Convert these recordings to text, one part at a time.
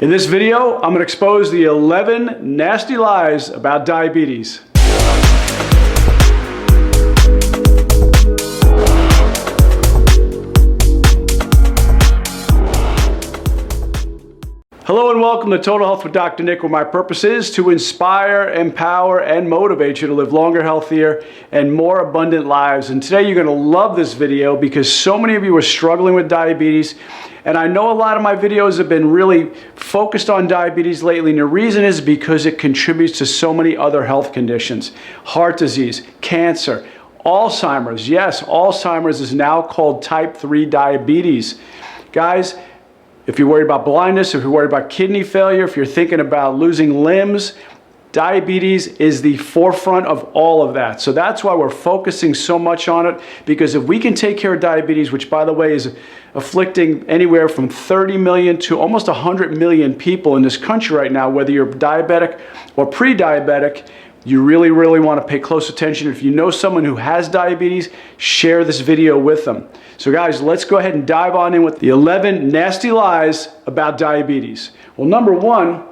In this video, I'm going to expose the 11 nasty lies about diabetes. Hello and welcome to Total Health with Dr. Nick, where my purpose is to inspire, empower, and motivate you to live longer, healthier, and more abundant lives. And today you're going to love this video because so many of you are struggling with diabetes. And I know a lot of my videos have been really focused on diabetes lately, and the reason is because it contributes to so many other health conditions. Heart disease, cancer, Alzheimer's. Yes, Alzheimer's is now called type 3 diabetes. Guys, if you're worried about blindness, if you're worried about kidney failure, if you're thinking about losing limbs, diabetes is the forefront of all of that. So that's why we're focusing so much on it, because if we can take care of diabetes, which by the way is afflicting anywhere from 30 million to almost 100 million people in this country right now, whether you're diabetic or pre-diabetic, you really want to pay close attention. If you know someone who has diabetes, share this video with them. So guys, let's go ahead and dive on in with the 11 nasty lies about diabetes. Well, number one,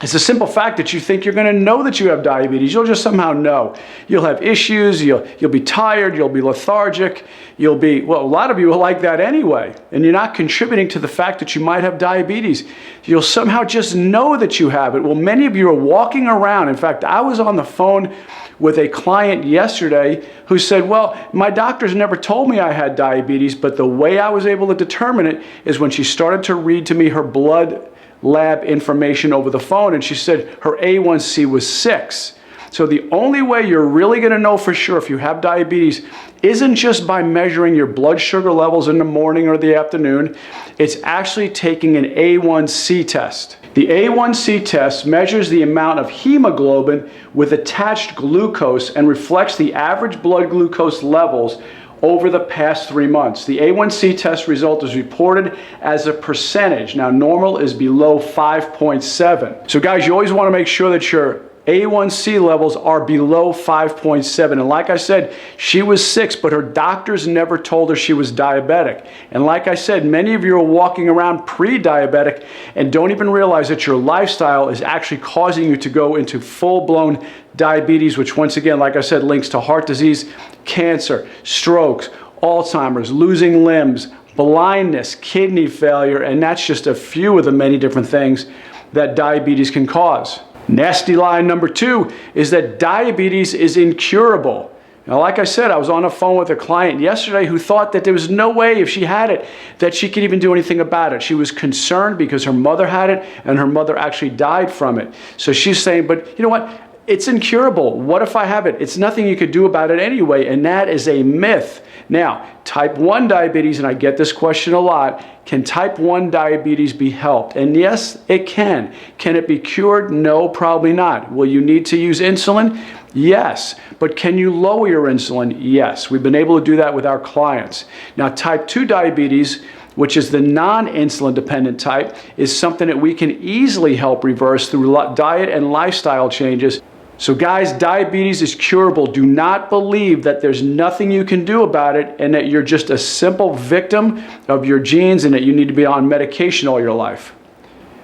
it's a simple fact that you think you're going to know that you have diabetes. You'll just somehow know. You'll have issues, you'll be tired, you'll be lethargic, well, a lot of you are like that anyway, and you're not contributing to the fact that you might have diabetes. You'll somehow just know that you have it. Well, many of you are walking around. In fact, I was on the phone with a client yesterday who said, well, my doctors never told me I had diabetes, but the way I was able to determine it is when she started to read to me her blood lab information over the phone, and she said her A1C was 6. So the only way you're really going to know for sure if you have diabetes isn't just by measuring your blood sugar levels in the morning or the afternoon. It's actually taking an A1C test. The A1C test measures the amount of hemoglobin with attached glucose and reflects the average blood glucose levels over the past 3 months. The A1C test result is reported as a percentage. Now, normal is below 5.7. So guys, you always want to make sure that your A1C levels are below 5.7. And like I said, she was 6, but her doctors never told her she was diabetic. And like I said, many of you are walking around pre-diabetic and don't even realize that your lifestyle is actually causing you to go into full-blown diabetes, which once again, like I said, links to heart disease, cancer, strokes, Alzheimer's, losing limbs, blindness, kidney failure, and that's just a few of the many different things that diabetes can cause. Nasty lie number 2 is that diabetes is incurable. Now, like I said, I was on the phone with a client yesterday who thought that there was no way if she had it that she could even do anything about it. She was concerned because her mother had it and her mother actually died from it. So she's saying, but you know what? It's incurable. What if I have it? It's nothing you could do about it anyway, and that is a myth. Now, type 1 diabetes, and I get this question a lot, can type 1 diabetes be helped? And yes, it can. Can it be cured? No, probably not. Will you need to use insulin? Yes. But can you lower your insulin? Yes. We've been able to do that with our clients. Now, type 2 diabetes, which is the non-insulin dependent type, is something that we can easily help reverse through diet and lifestyle changes. So guys, diabetes is curable. Do not believe that there's nothing you can do about it and that you're just a simple victim of your genes and that you need to be on medication all your life.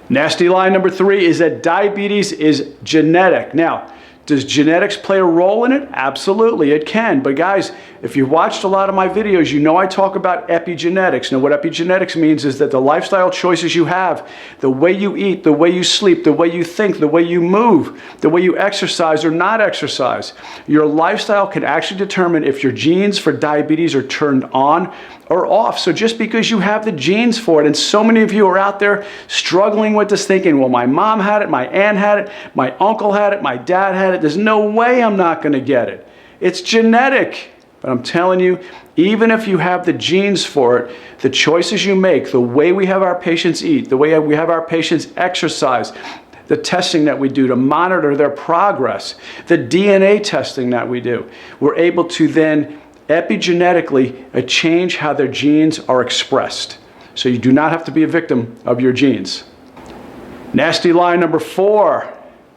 Nasty lie number 3 is that diabetes is genetic. Now, does genetics play a role in it? Absolutely, it can. But guys, if you've watched a lot of my videos, you know I talk about epigenetics. Now, what epigenetics means is that the lifestyle choices you have, the way you eat, the way you sleep, the way you think, the way you move, the way you exercise or not exercise, your lifestyle can actually determine if your genes for diabetes are turned on or off. So just because you have the genes for it, and so many of you are out there struggling with this thinking, well, my mom had it, my aunt had it, my uncle had it, my dad had it, there's no way I'm not going to get it. It's genetic. But I'm telling you, even if you have the genes for it, the choices you make, the way we have our patients eat, the way we have our patients exercise, the testing that we do to monitor their progress, the DNA testing that we do, we're able to then epigenetically change how their genes are expressed. So you do not have to be a victim of your genes. Nasty lie number 4.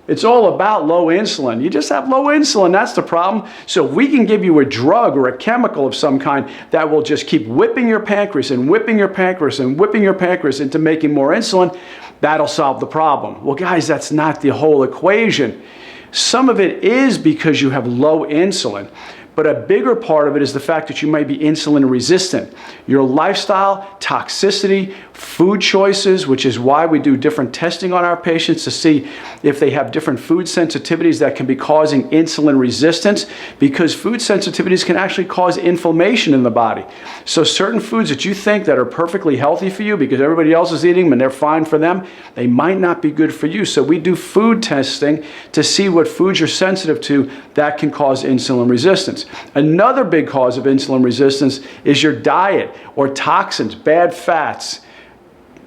It's all about low insulin. You just have low insulin, that's the problem. So if we can give you a drug or a chemical of some kind that will just keep whipping your pancreas and whipping your pancreas and whipping your pancreas into making more insulin, that'll solve the problem. Well, guys, that's not the whole equation. Some of it is because you have low insulin, but a bigger part of it is the fact that you might be insulin resistant. Your lifestyle, toxicity, food choices, which is why we do different testing on our patients to see if they have different food sensitivities that can be causing insulin resistance, because food sensitivities can actually cause inflammation in the body. So certain foods that you think that are perfectly healthy for you because everybody else is eating them and they're fine for them, they might not be good for you. So we do food testing to see what foods you're sensitive to that can cause insulin resistance. Another big cause of insulin resistance is your diet or toxins, bad fats,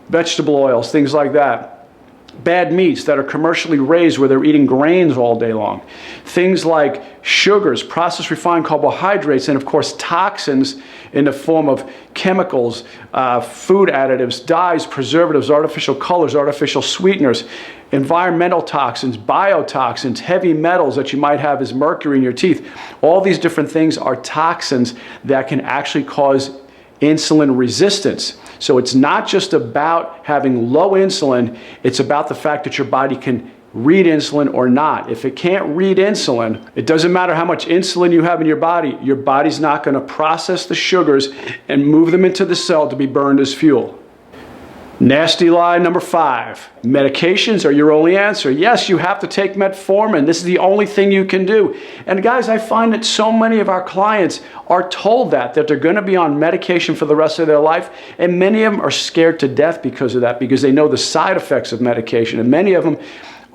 vegetable oils, things like that. Bad meats that are commercially raised where they're eating grains all day long. Things like sugars, processed refined carbohydrates, and of course toxins in the form of chemicals, food additives, dyes, preservatives, artificial colors, artificial sweeteners, environmental toxins, biotoxins, heavy metals that you might have as mercury in your teeth. All these different things are toxins that can actually cause insulin resistance. So it's not just about having low insulin, it's about the fact that your body can read insulin or not. If it can't read insulin, it doesn't matter how much insulin you have in your body's not going to process the sugars and move them into the cell to be burned as fuel. Nasty lie number 5, medications are your only answer. Yes, you have to take metformin. This is the only thing you can do. And guys, I find that so many of our clients are told that they're going to be on medication for the rest of their life. And many of them are scared to death because of that, because they know the side effects of medication. And many of them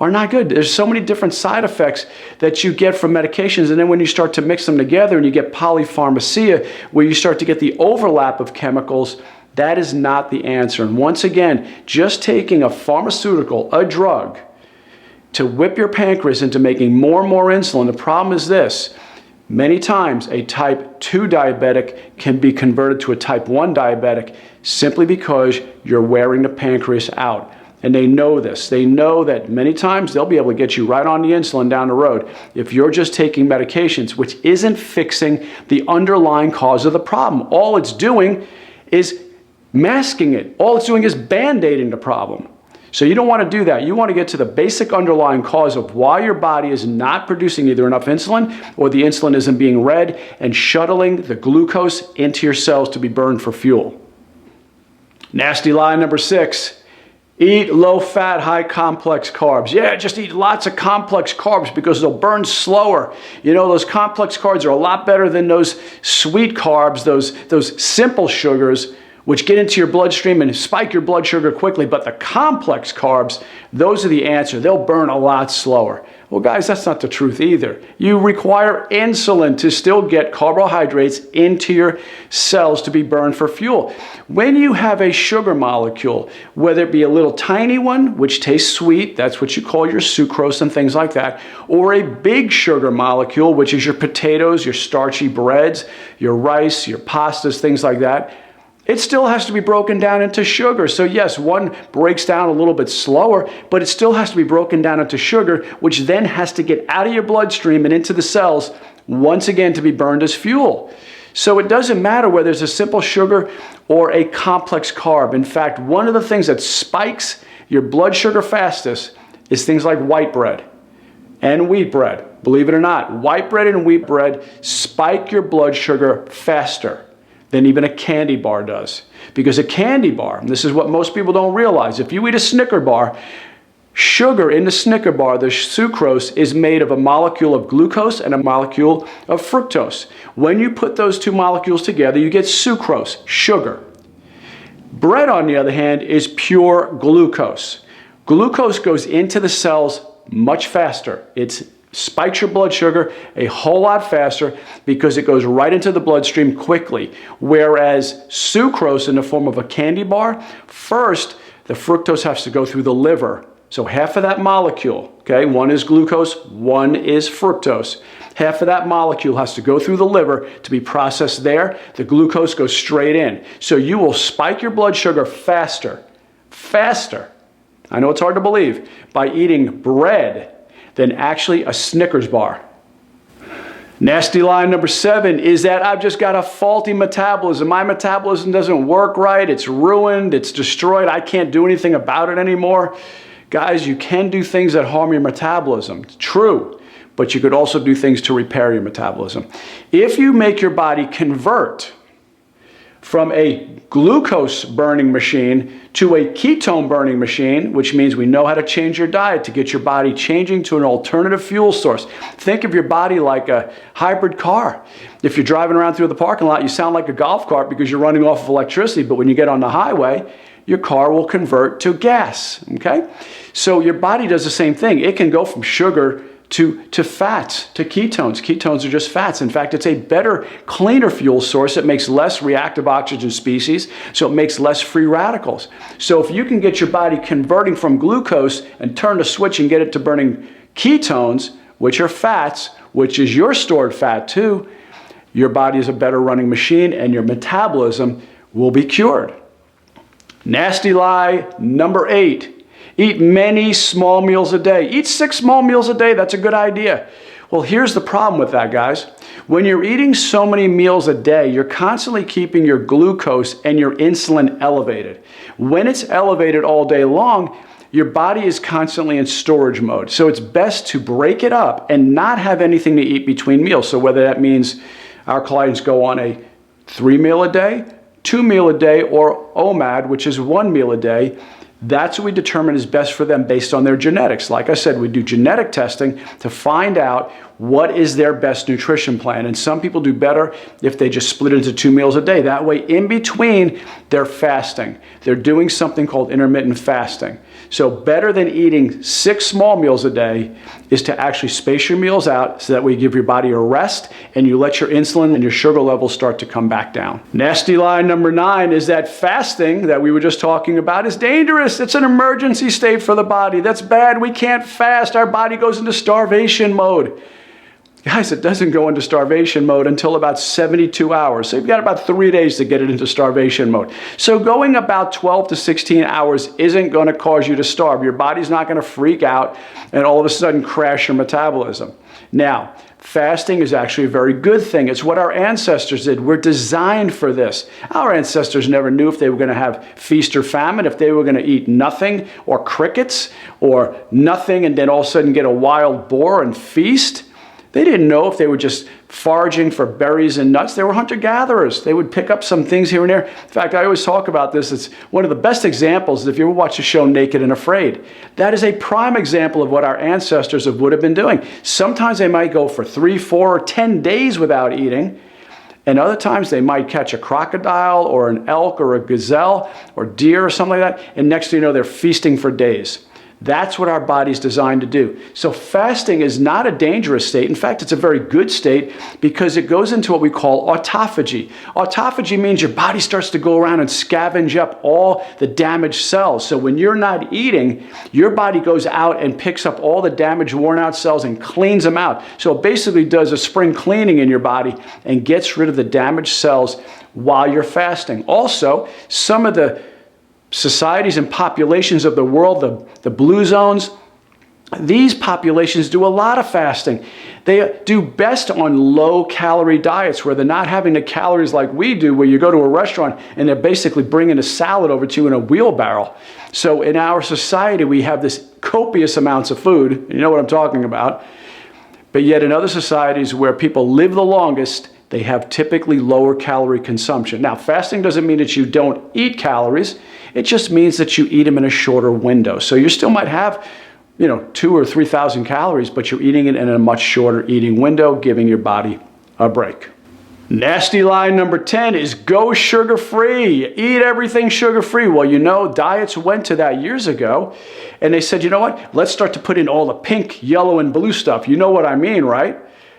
are not good. There's so many different side effects that you get from medications. And then when you start to mix them together and you get polypharmacia, where you start to get the overlap of chemicals, that is not the answer. And once again, just taking a pharmaceutical, a drug, to whip your pancreas into making more and more insulin, the problem is this. Many times a type 2 diabetic can be converted to a type 1 diabetic simply because you're wearing the pancreas out. And they know this. They know that many times they'll be able to get you right on the insulin down the road if you're just taking medications, which isn't fixing the underlying cause of the problem. All it's doing is masking it. All it's doing is band-aiding the problem. So you don't want to do that. You want to get to the basic underlying cause of why your body is not producing either enough insulin or the insulin isn't being read and shuttling the glucose into your cells to be burned for fuel. Nasty lie number 6. Eat low-fat, high-complex carbs. Yeah, just eat lots of complex carbs because they'll burn slower. You know, those complex carbs are a lot better than those sweet carbs, those simple sugars, which get into your bloodstream and spike your blood sugar quickly. But the complex carbs, those are the answer. They'll burn a lot slower. Well, guys, that's not the truth either. You require insulin to still get carbohydrates into your cells to be burned for fuel. When you have a sugar molecule, whether it be a little tiny one, which tastes sweet, that's what you call your sucrose and things like that, or a big sugar molecule, which is your potatoes, your starchy breads, your rice, your pastas, things like that, it still has to be broken down into sugar. So yes, one breaks down a little bit slower, but it still has to be broken down into sugar, which then has to get out of your bloodstream and into the cells once again to be burned as fuel. So it doesn't matter whether it's a simple sugar or a complex carb. In fact, one of the things that spikes your blood sugar fastest is things like white bread and wheat bread. Believe it or not, white bread and wheat bread spike your blood sugar faster than even a candy bar does. Because a candy bar, and this is what most people don't realize, if you eat a Snicker bar, sugar in the Snicker bar, the sucrose, is made of a molecule of glucose and a molecule of fructose. When you put those two molecules together, you get sucrose, sugar. Bread, on the other hand, is pure glucose. Glucose goes into the cells much faster. It spikes your blood sugar a whole lot faster because it goes right into the bloodstream quickly. Whereas sucrose in the form of a candy bar, first the fructose has to go through the liver. So half of that molecule, okay, one is glucose, one is fructose. Half of that molecule has to go through the liver to be processed there. The glucose goes straight in. So you will spike your blood sugar faster, I know it's hard to believe, by eating bread than actually a Snickers bar. Nasty lie number 7 is that I've just got a faulty metabolism. My metabolism doesn't work right. It's ruined. It's destroyed. I can't do anything about it anymore. Guys, you can do things that harm your metabolism. It's true, but you could also do things to repair your metabolism. If you make your body convert from a glucose burning machine to a ketone burning machine, which means we know how to change your diet to get your body changing to an alternative fuel source. Think of your body like a hybrid car. If you're driving around through the parking lot, you sound like a golf cart because you're running off of electricity, but when you get on the highway, your car will convert to gas, okay? So your body does the same thing. It can go from sugar to fats, to ketones. Ketones are just fats. In fact, it's a better, cleaner fuel source. It makes less reactive oxygen species, so it makes less free radicals. So if you can get your body converting from glucose and turn the switch and get it to burning ketones, which are fats, which is your stored fat too, your body is a better running machine and your metabolism will be cured. Nasty lie number 8. Eat many small meals a day. Eat 6 small meals a day. That's a good idea. Well, here's the problem with that, guys. When you're eating so many meals a day, you're constantly keeping your glucose and your insulin elevated. When it's elevated all day long, your body is constantly in storage mode. So it's best to break it up and not have anything to eat between meals. So whether that means our clients go on a 3 meal a day, 2 meal a day, or OMAD, which is 1 meal a day, that's what we determine is best for them based on their genetics. Like I said, we do genetic testing to find out what is their best nutrition plan. And some people do better if they just split it into 2 meals a day. That way, in between, they're fasting. They're doing something called intermittent fasting. So better than eating 6 small meals a day is to actually space your meals out so that way you give your body a rest and you let your insulin and your sugar levels start to come back down. Nasty lie number 9 is that fasting that we were just talking about is dangerous. It's an emergency state for the body. That's bad. We can't fast. Our body goes into starvation mode. Guys, it doesn't go into starvation mode until about 72 hours. So you've got about 3 days to get it into starvation mode. So going about 12 to 16 hours isn't going to cause you to starve. Your body's not going to freak out and all of a sudden crash your metabolism. Now, fasting is actually a very good thing. It's what our ancestors did. We're designed for this. Our ancestors never knew if they were going to have feast or famine, if they were going to eat nothing or crickets or nothing and then all of a sudden get a wild boar and feast. They didn't know if they were just foraging for berries and nuts. They were hunter-gatherers. They would pick up some things here and there. In fact, I always talk about this. It's one of the best examples if you ever watch the show Naked and Afraid. That is a prime example of what our ancestors would have been doing. Sometimes they might go for 3, 4, or 10 days without eating. And other times they might catch a crocodile or an elk or a gazelle or deer or something like that. And next thing you know, they're feasting for days. That's what our body's designed to do. So fasting is not a dangerous state. In fact, it's a very good state because it goes into what we call autophagy. Autophagy means your body starts to go around and scavenge up all the damaged cells. So when you're not eating, your body goes out and picks up all the damaged, worn out cells and cleans them out. So it basically does a spring cleaning in your body and gets rid of the damaged cells while you're fasting. Also, some of the societies and populations of the world, the blue zones, these populations do a lot of fasting. They do best on low-calorie diets where they're not having the calories like we do, where you go to a restaurant and they're basically bringing a salad over to you in a wheelbarrow. So in our society, we have this copious amounts of food. You know what I'm talking about. But yet in other societies where people live the longest, they have typically lower calorie consumption. Now, fasting doesn't mean that you don't eat calories. It just means that you eat them in a shorter window. So you still might have, 2,000 or 3,000 calories, but you're eating it in a much shorter eating window, giving your body a break. Nasty lie number 10 is go sugar-free. Eat everything sugar-free. Well, diets went to that years ago, and they said, you know what? Let's start to put in all the pink, yellow, and blue stuff. You know what I mean, right?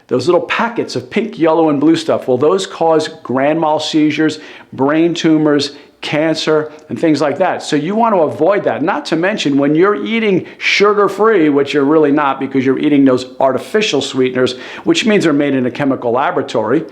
Those little packets of pink, yellow, and blue stuff. Well, those cause grand mal seizures, brain tumors, cancer, and things like that. So you want to avoid that. Not to mention when you're eating sugar-free, which you're really not because you're eating those artificial sweeteners, which means they're made in a chemical laboratory.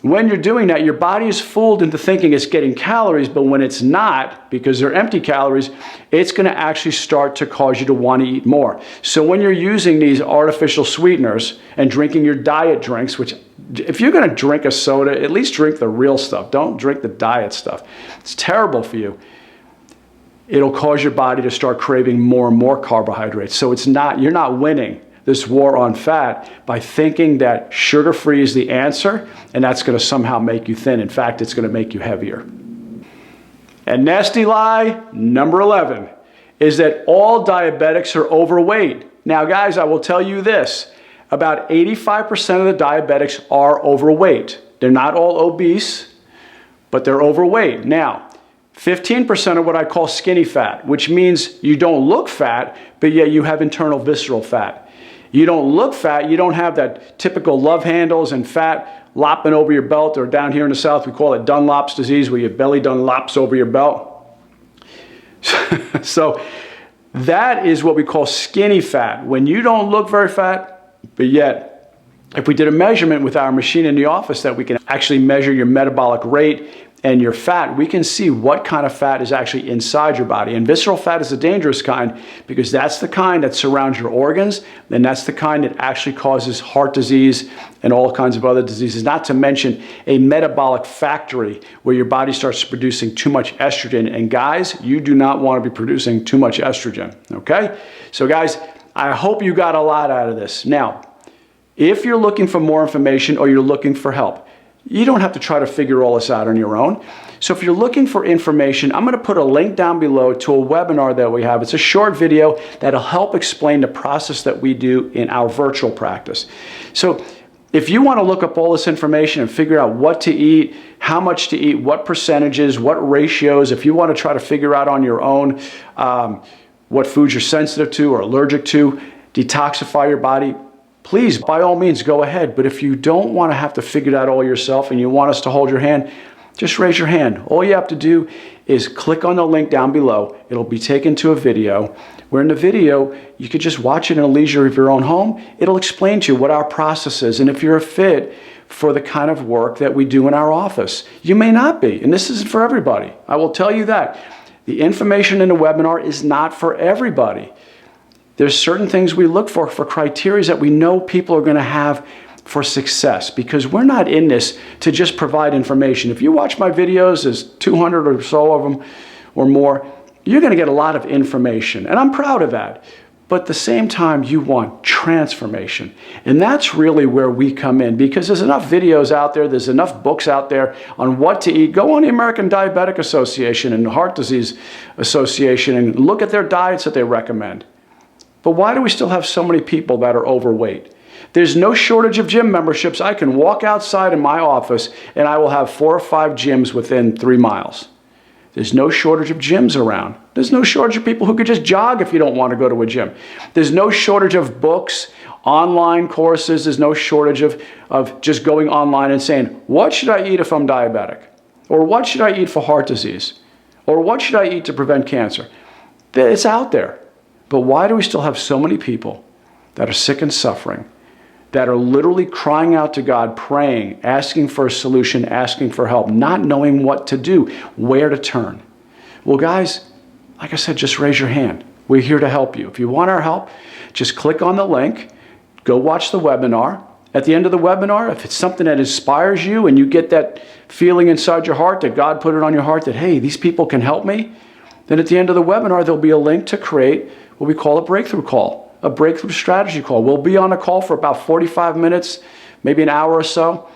When you're doing that, your body is fooled into thinking it's getting calories, but when it's not, because they're empty calories, it's going to actually start to cause you to want to eat more. So when you're using these artificial sweeteners and drinking your diet drinks, which if you're going to drink a soda, at least drink the real stuff. Don't drink the diet stuff. It's terrible for you. It'll cause your body to start craving more and more carbohydrates. So you're not winning this war on fat by thinking that sugar-free is the answer and that's going to somehow make you thin. In fact, it's going to make you heavier. And nasty lie number 11 is that all diabetics are overweight. Now, guys, I will tell you this. About 85% of the diabetics are overweight. They're not all obese, but they're overweight. Now, 15% are what I call skinny fat, which means you don't look fat, but yet you have internal visceral fat. You don't look fat, you don't have that typical love handles and fat lopping over your belt, or down here in the South, we call it Dunlop's disease, where your belly Dunlops over your belt. So that is what we call skinny fat. When you don't look very fat, but yet if we did a measurement with our machine in the office that we can actually measure your metabolic rate and your fat, we can see what kind of fat is actually inside your body. And visceral fat is a dangerous kind because that's the kind that surrounds your organs, and that's the kind that actually causes heart disease and all kinds of other diseases, not to mention a metabolic factory where your body starts producing too much estrogen. And guys, you do not want to be producing too much estrogen, okay? So guys, I hope you got a lot out of this. Now, if you're looking for more information or you're looking for help, you don't have to try to figure all this out on your own. So if you're looking for information, I'm going to put a link down below to a webinar that we have. It's a short video that'll help explain the process that we do in our virtual practice. So if you want to look up all this information and figure out what to eat, how much to eat, what percentages, what ratios, if you want to try to figure out on your own what foods you're sensitive to or allergic to, detoxify your body, please, by all means, go ahead. But if you don't want to have to figure that all yourself and you want us to hold your hand, just raise your hand. All you have to do is click on the link down below. It'll be taken to a video, where in the video, you could just watch it in the leisure of your own home. It'll explain to you what our process is and if you're a fit for the kind of work that we do in our office. You may not be, and this isn't for everybody. I will tell you that. The information in the webinar is not for everybody. There's certain things we look for criteria that we know people are going to have for success, because we're not in this to just provide information. If you watch my videos, there's 200 or so of them or more, you're going to get a lot of information, and I'm proud of that. But at the same time, you want transformation. And that's really where we come in, because there's enough videos out there, there's enough books out there on what to eat. Go on the American Diabetic Association and the Heart Disease Association and look at their diets that they recommend. But why do we still have so many people that are overweight? There's no shortage of gym memberships. I can walk outside in my office and I will have 4 or 5 gyms within 3 miles. There's no shortage of gyms around. There's no shortage of people who could just jog if you don't want to go to a gym. There's no shortage of books, online courses. There's no shortage of just going online and saying, what should I eat if I'm diabetic? Or what should I eat for heart disease? Or what should I eat to prevent cancer? It's out there. But why do we still have so many people that are sick and suffering, that are literally crying out to God, praying, asking for a solution, asking for help, not knowing what to do, where to turn? Well, guys, like I said, just raise your hand. We're here to help you. If you want our help, just click on the link, go watch the webinar. At the end of the webinar, if it's something that inspires you and you get that feeling inside your heart that God put it on your heart that, hey, these people can help me, then at the end of the webinar, there'll be a link to create what we call a breakthrough call, a breakthrough strategy call. We'll be on a call for about 45 minutes, maybe an hour or so,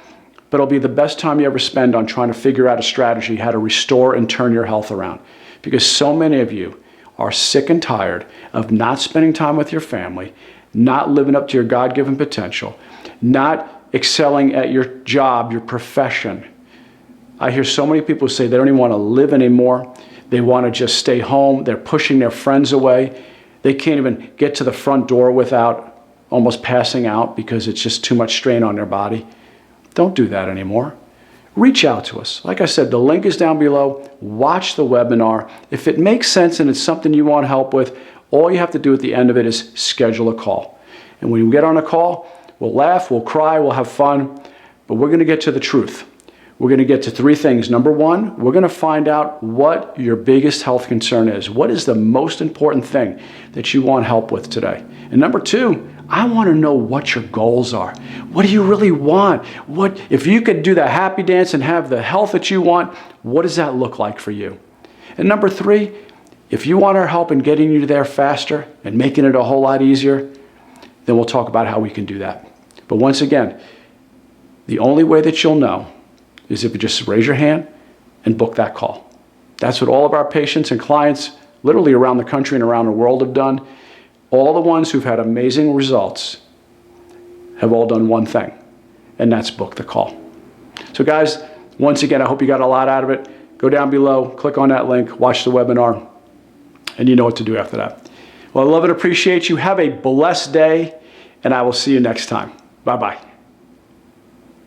but it'll be the best time you ever spend on trying to figure out a strategy, how to restore and turn your health around. Because so many of you are sick and tired of not spending time with your family, not living up to your God-given potential, not excelling at your job, your profession. I hear so many people say they don't even want to live anymore. They want to just stay home. They're pushing their friends away. They can't even get to the front door without almost passing out because it's just too much strain on their body. Don't do that anymore. Reach out to us. Like I said, the link is down below. Watch the webinar. If it makes sense and it's something you want help with, all you have to do at the end of it is schedule a call. And when we get on a call, we'll laugh, we'll cry, we'll have fun, but we're going to get to the truth. we're going to get to three things. Number one, we're going to find out what your biggest health concern is. What is the most important thing that you want help with today? And number two, I want to know what your goals are. What do you really want? What, if you could do the happy dance and have the health that you want, what does that look like for you? And number three, if you want our help in getting you there faster and making it a whole lot easier, then we'll talk about how we can do that. But once again, the only way that you'll know is if you just raise your hand and book that call. That's what all of our patients and clients literally around the country and around the world have done. All the ones who've had amazing results have all done one thing, and that's book the call. So guys, once again, I hope you got a lot out of it. Go down below, click on that link, watch the webinar, and you know what to do after that. Well, I love and appreciate you. Have a blessed day, and I will see you next time. Bye-bye.